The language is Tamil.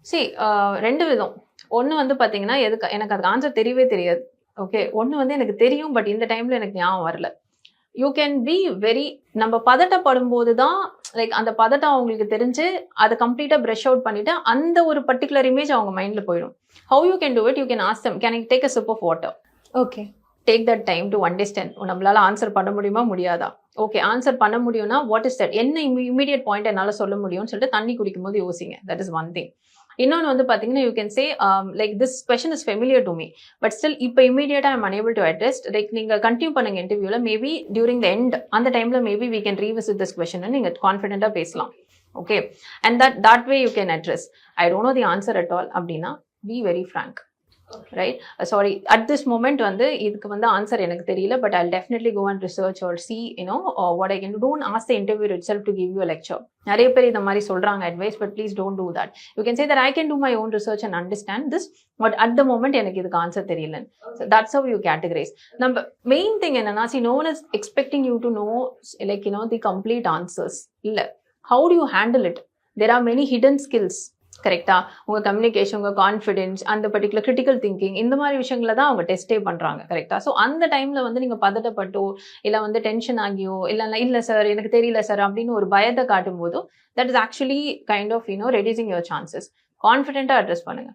சி 2 விதம். ஒண்ணு வந்து பார்த்தீங்கன்னா, எனக்கு அதுக்கு ஆன்சர் தெரியவே தெரியாது. ஓகே. ஒண்ணு வந்து எனக்கு தெரியும். பட் இந்த டைம்ல எனக்கு ஞாபகம் வரல. யூ கேன் பி வெரி நம்ம பதட்டப்படும்போது தான் லைக் அந்த பதட்டம் அவங்களுக்கு தெரிஞ்சு, அத கம்ப்ளீட்டா பிரஷ் அவுட் பண்ணிட்டு, அந்த ஒரு பர்ட்டிகுலர் இமேஜ் அவங்க மைண்ட்ல போயிடும். How you can do it? You can ask them, can I take a sip of water? Okay. Take that time to understand. நம்மளால ஆன்சர் பண்ண முடியுமா? முடியாதா? ஓகே. ஆன்சர் பண்ண முடியும்னா, வாட் இஸ் தட்? என்ன இம்மீடியட் பாயிண்ட் என்னால சொல்ல முடியும்னு சொல்லிட்டு தண்ணி குடிக்கும்போது யோசிங்க. That is one thing. இன்னொன்னு வந்து பார்த்தீங்கன்னா, you can say like this question is familiar to me. But still இப்ப இம்மீடியட்டா ஐ அம் அனேபிள் டு அட்ரஸ். லைக் நீங்க கன்டினியூ பண்ணுங்க இன்டர்வியூல. மேபி டியூரிங் த எண்ட் அந்த டைம்ல maybe we can revisit this question நீங்க கான்ஃபிடென்ட்டா பேசலாம். Okay. And that way you can address. I don't know the answer at all அப்படின்னா, be very frank. Right. Sorry at this moment வந்து இதுக்கு வந்து ஆன்சர் எனக்கு தெரியல. But I'll definitely go and research or see what I can. Don't ask the interview it self to give you a lecture. நிறைய பேர் இந்த மாதிரி சொல்றாங்க advice. But please don't do that. You can say that I can do my own research and understand this. But at the moment எனக்கு இதுக்கு ஆன்சர் தெரியல. That's how you categorise. நம்ம மெயின் திங் என்னன்னா, see no one is expecting you to know like the complete answers. இல்ல, how do you handle it? There are many hidden skills. கரெக்டா? உங்க கம்யூனிகேஷன், உங்க கான்ஃபிடன்ஸ், அந்த பர்டிகுலர் கிரிட்டிக்கல் திங்கிங், இந்த மாதிரி விஷயங்கள தான் அவங்க டெஸ்டே பண்றாங்க. கரெக்டா? ஸோ அந்த டைம்ல வந்து நீங்க பதட்டப்பட்டோ, இல்ல வந்து டென்ஷன் ஆகியோ, இல்ல சார் எனக்கு தெரியல சார் அப்படின்னு ஒரு பயத்தை காட்டும் போதோ, that is actually kind of reducing your chances. கான்ஃபிடென்ட்டா அட்ரஸ் பண்ணுங்க.